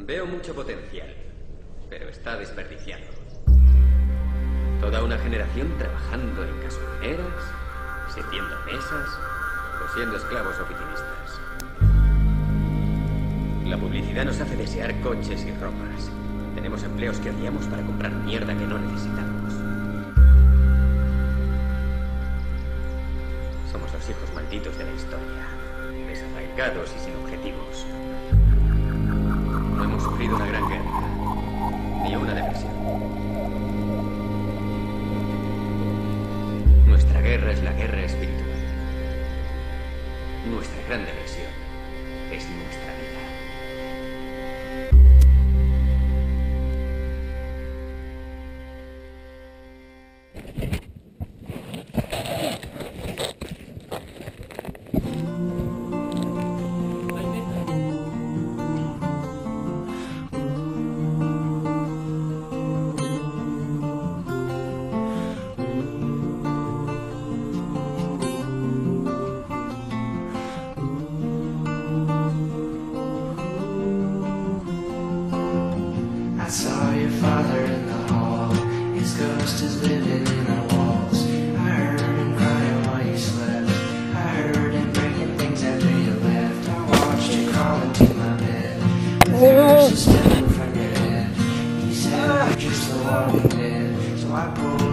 Veo mucho potencial, pero está desperdiciado. Toda una generación trabajando en gasolineras, sirviendo mesas o siendo esclavos oficinistas. La publicidad nos hace desear coches y ropas. Tenemos empleos que odiamos para comprar mierda que no necesitamos. Somos los hijos malditos de la historia, desarraigados y sin objetivos. No hemos sufrido una gran guerra, ni una depresión. Nuestra guerra es la guerra espiritual. Nuestra gran depresión es nuestra vida. I saw your father in the hall. His ghost is living in our walls. I heard him crying while you slept. I heard him breaking things after you left. I watched you crawl into my bed with her suspended from your head. He said you're just the walking dead. So I pulled